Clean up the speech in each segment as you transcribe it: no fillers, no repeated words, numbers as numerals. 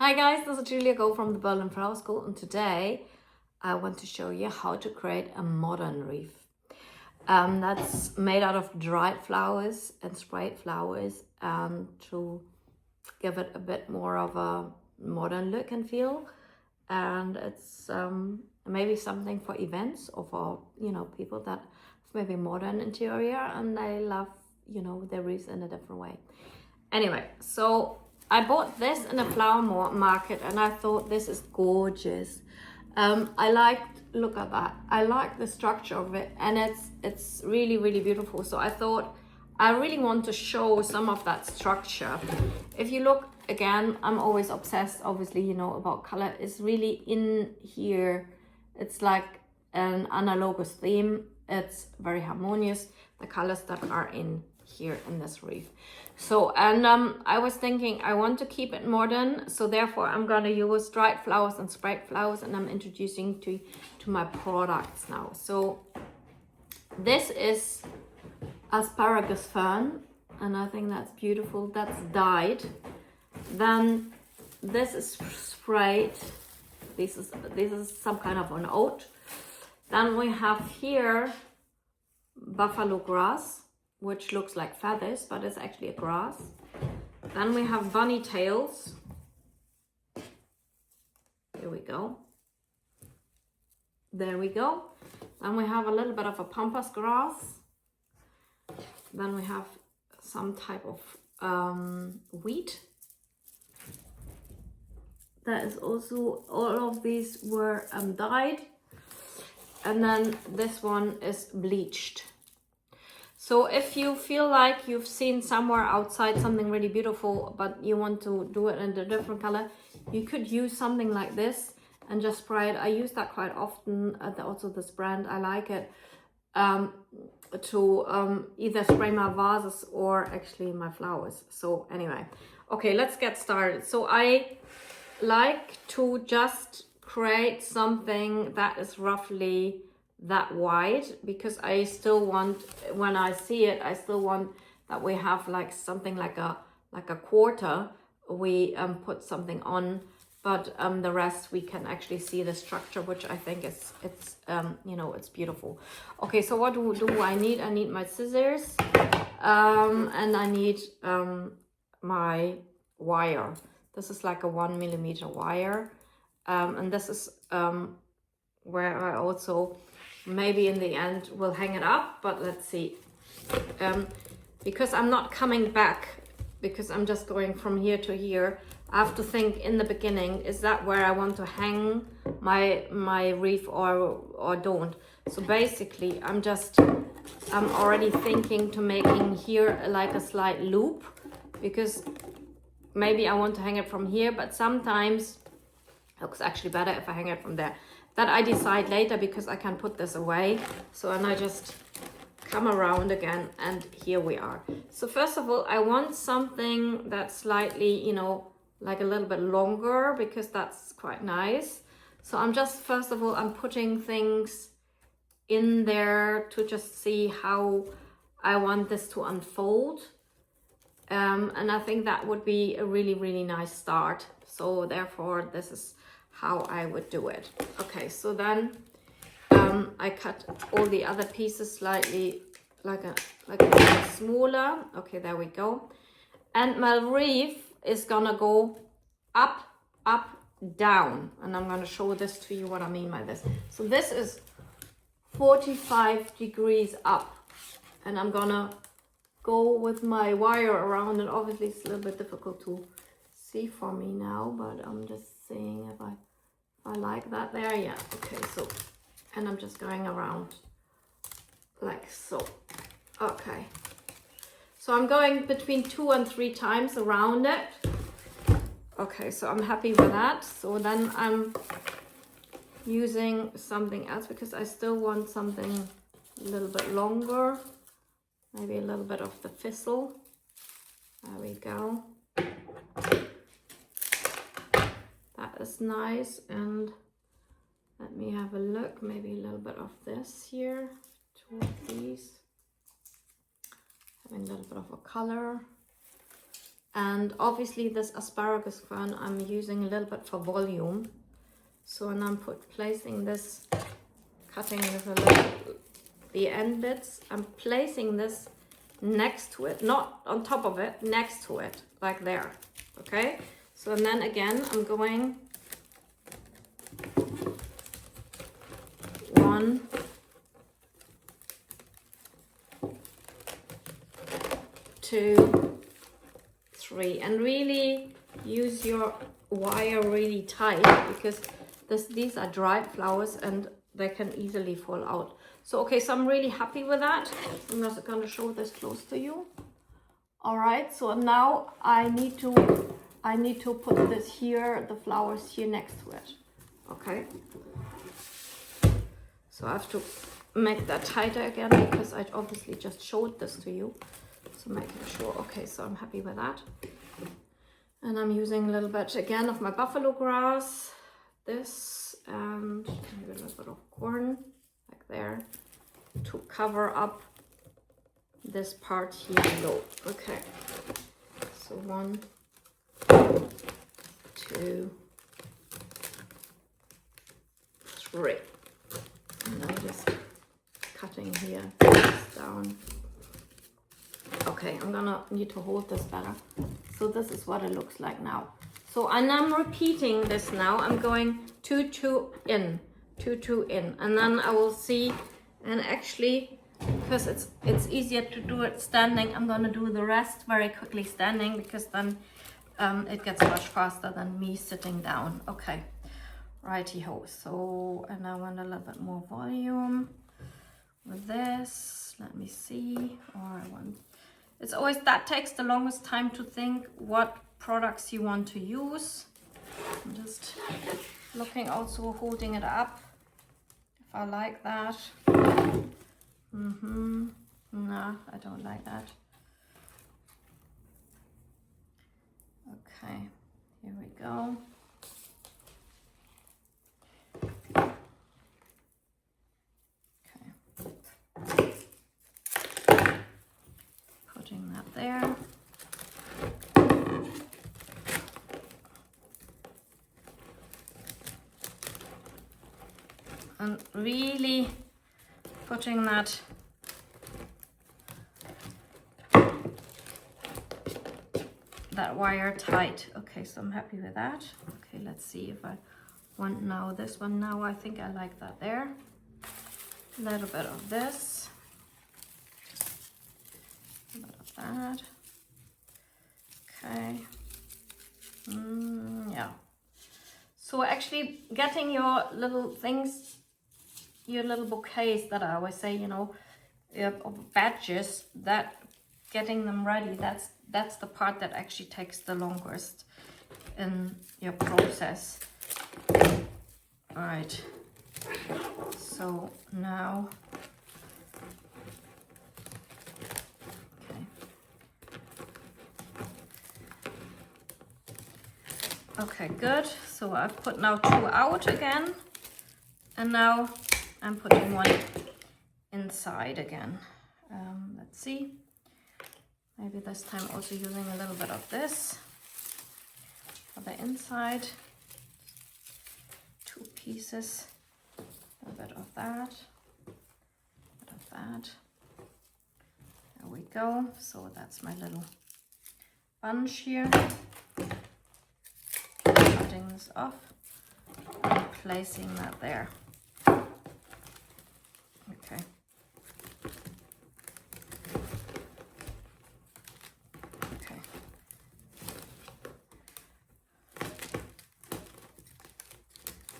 Hi guys, this is Julia Gauld from the Berlin Flower School, and today I want to show you how to create a modern wreath. That's made out of dried flowers and sprayed flowers, and to give it a bit more of a modern look and feel. And it's maybe something for events or for people that have maybe modern interior and they love their wreaths in a different way. Anyway, so I bought this in a flower market and I thought this is gorgeous. Look at that. I like the structure of it and it's really, really beautiful. So I thought I really want to show some of that structure. If you look again, I'm always obsessed, obviously, about color. It's really in here. It's like an analogous theme. It's very harmonious, the colors that are in here in this wreath. So, and I was thinking I want to keep it modern, so therefore I'm going to use dried flowers and sprayed flowers, and I'm introducing to my products now. So this is asparagus fern, and I think that's beautiful. That's dyed. Then this is sprayed. This is some kind of an oat. Then we have here buffalo grass, which looks like feathers, but it's actually a grass. Then we have bunny tails. Here we go. There we go. Then we have a little bit of a pampas grass. Then we have some type of wheat. That is also, all of these were dyed. And then this one is bleached. So if you feel like you've seen somewhere outside something really beautiful, but you want to do it in a different color, you could use something like this and just spray it. I use that quite often. Also this brand, I like it, to either spray my vases or actually my flowers. So anyway, okay, let's get started. So I like to just create something that is roughly that wide, because I still want, when I see it, I still want that we have like something like a quarter. We put something on, but the rest we can actually see the structure, which I think it's beautiful. Okay, so what do I need? I need my scissors, and I need my wire. This is like a 1 millimeter wire, and this is where I also maybe in the end will hang it up, but let's see. Because I'm not coming back, because I'm just going from here to here, I have to think in the beginning, is that where I want to hang my wreath or don't? So basically I'm already thinking to making here like a slight loop, because maybe I want to hang it from here, but sometimes it looks actually better if I hang it from there. That I decide later, because I can put this away. So, and I just come around again, and here we are. So first of all, I want something that's slightly, like a little bit longer, because that's quite nice. So I'm just, first of all, I'm putting things in there to just see how I want this to unfold. And I think that would be a really, really nice start. So therefore, this is how I would do it. Okay, so then I cut all the other pieces slightly like a smaller. Okay, there we go. And my wreath is gonna go up, up, down. And I'm gonna show this to you, what I mean by this. So this is 45 degrees up, and I'm gonna go with my wire around, and obviously it's a little bit difficult to see for me now, but I'm just seeing if I like that there. Yeah, okay, so, and I'm just going around like so. Okay, so I'm going between 2 and 3 times around it. Okay, so I'm happy with that. So then I'm using something else, because I still want something a little bit longer, maybe a little bit of the thistle. There we go. That is nice. And let me have a look, maybe a little bit of this here, 2 of these, having a little bit of a color. And obviously this asparagus fern I'm using a little bit for volume. So, and I'm placing this, cutting this a little, the end bits. I'm placing this next to it, not on top of it, next to it, like there. Okay? So, and then again, I'm going 1, 2, 3, and really use your wire really tight, because these are dried flowers and they can easily fall out. So okay, so I'm really happy with that. I'm just going to show this close to you. All right, so now I need to put this here, the flowers here next to it. Okay, so I have to make that tighter again, because I obviously just showed this to you. So making sure, okay, so I'm happy with that. And I'm using a little bit again of my buffalo grass, this, and maybe a little bit of corn, like there, to cover up this part here below. Okay, so 1, 2, 3. And I'm just cutting here down. Okay, I'm gonna need to hold this better. So this is what it looks like now. So, and I'm repeating this now. I'm going 2, 2 in, 2, 2 in, and then I will see. And actually, because it's easier to do it standing, I'm gonna do the rest very quickly standing, because then it gets much faster than me sitting down. Okay, righty-ho. So, and I want a little bit more volume with this. Let me see. Or I want. It's always, that takes the longest time to think what products you want to use. I'm just looking, also holding it up, if I like that. No, I don't like that. Okay, here we go. Okay. Putting that there. And really putting that wire tight. Okay, so I'm happy with that. Okay, let's see if I want now this one. Now I think I like that there. A little bit of this. A bit of that. Okay. Yeah. So actually getting your little things, your little bouquets that I always say, you know, of badges, that getting them ready, that's the part that actually takes the longest in your process. All right. So now, okay, good. So I've put now 2 out again, and now I'm putting 1 inside again. Let's see. Maybe this time also using a little bit of this for the inside. 2 pieces. A bit of that. A bit of that. There we go. So that's my little bunch here. Cutting this off and placing that there. Okay. Okay.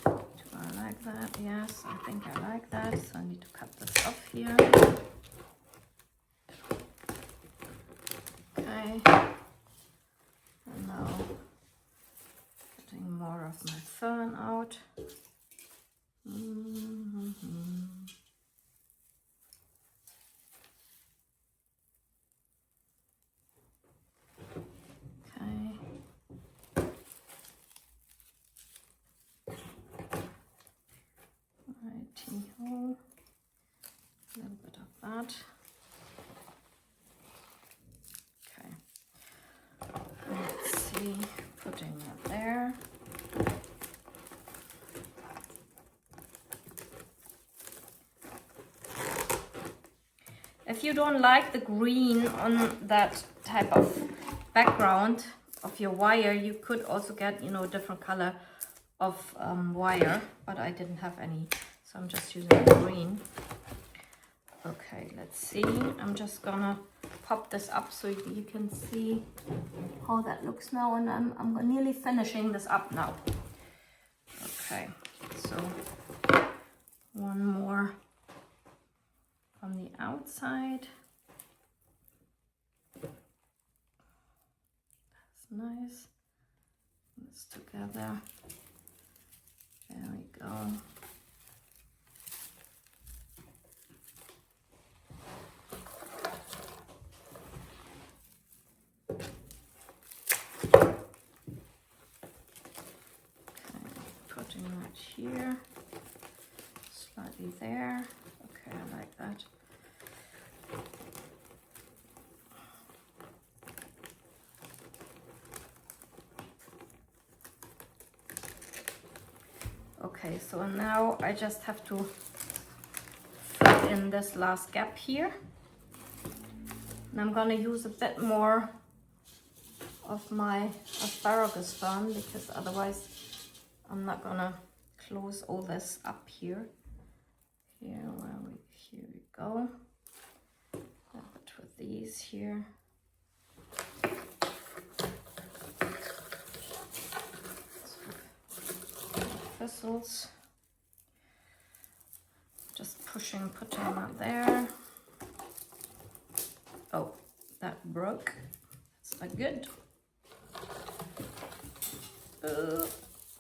Do I like that? Yes, I think I like that. So I need to cut this off here. Okay. And now getting more of my fern out. Okay. Righty-ho. A little bit of that. Okay. if you don't like the green on that type of background of your wire, you could also get, you know, different color of wire, but I didn't have any, so I'm just using the green. Okay, let's see. I'm just gonna pop this up so you can see how that looks now, and I'm nearly finishing this up now. Okay, so one more on the outside. That's nice. This together. There we go. Here, slightly there. Okay, I like that. Okay, so now I just have to fill in this last gap here. And I'm gonna use a bit more of my asparagus fern, because otherwise I'm not gonna close all this up here. Here we go. I'll put with these here. Thistles. Just putting that there. Oh, that broke. That's not good.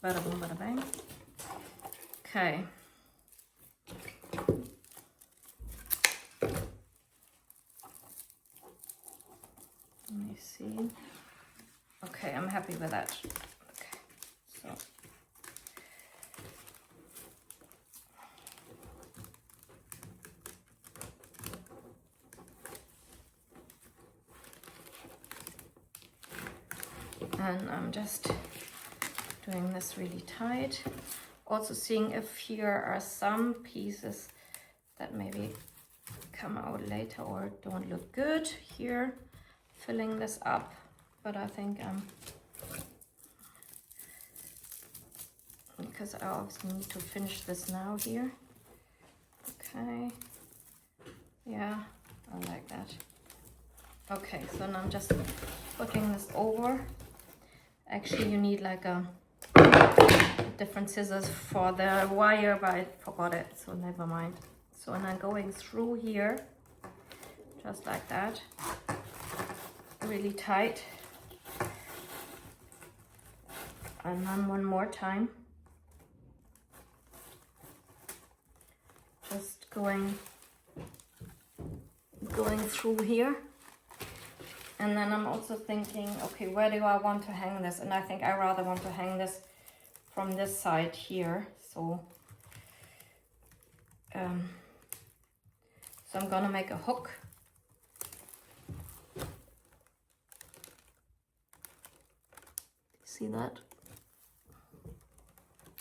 Bada boom, bada bang. Okay. Let me see. Okay, I'm happy with that. Okay, so. And I'm just doing this really tight. Also seeing if here are some pieces that maybe come out later or don't look good here. Filling this up, but I think because I obviously need to finish this now here. Okay, yeah, I like that. Okay, so now I'm just putting this over. Actually, you need like a different scissors for the wire, but I forgot it, so never mind. So and I'm going through here, just like that, really tight. And then one more time. Just going through here. And then I'm also thinking, okay, where do I want to hang this? And I think I rather want to hang this from this side here. So, so I'm gonna make a hook. See that?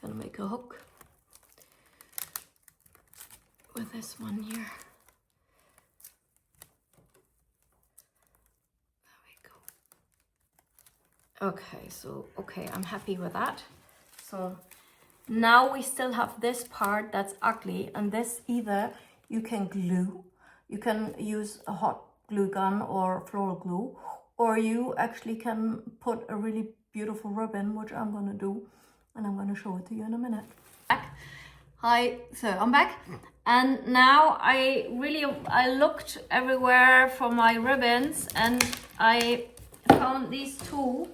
Gonna make a hook with this one here. Okay, so, okay, I'm happy with that. So now we still have this part that's ugly, and this either you can glue, you can use a hot glue gun or floral glue, or you actually can put a really beautiful ribbon, which I'm gonna do, and I'm gonna show it to you in a minute. Hi, so I'm back, and now I looked everywhere for my ribbons, and I found these two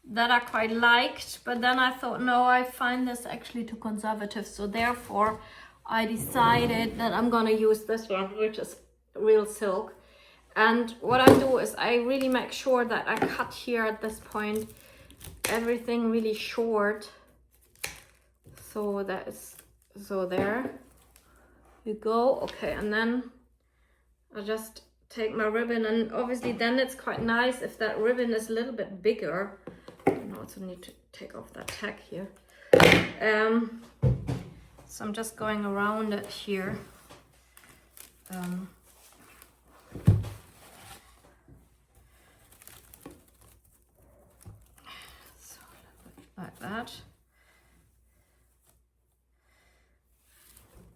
that I quite liked, but then I thought, no, I find this actually too conservative, so therefore I decided that I'm gonna use this one, which is real silk. And what I do is I really make sure that I cut here at this point everything really short, so that is, so there you go. Okay, and then I just take my ribbon, and obviously then it's quite nice if that ribbon is a little bit bigger. I also need to take off that tag here. So I'm just going around it here. that.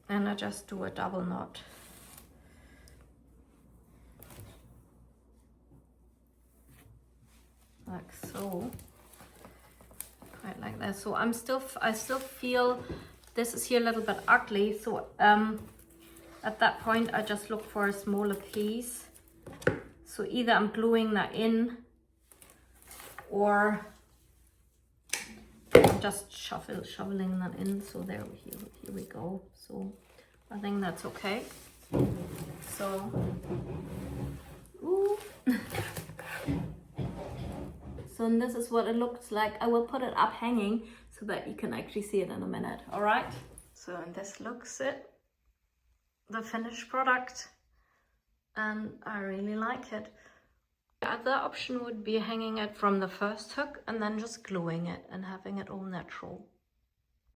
And I just do a double knot. Like so. Right, like that. So I still feel this is here a little bit ugly. So at that point I just look for a smaller piece. So either I'm gluing that in or I'm just shoveling that in. So here we go. So I think that's okay. So, ooh. So this is what it looks like. I will put it up hanging so that you can actually see it in a minute. All right. So and this looks it, the finished product, and I really like it. The other option would be hanging it from the first hook and then just gluing it and having it all natural.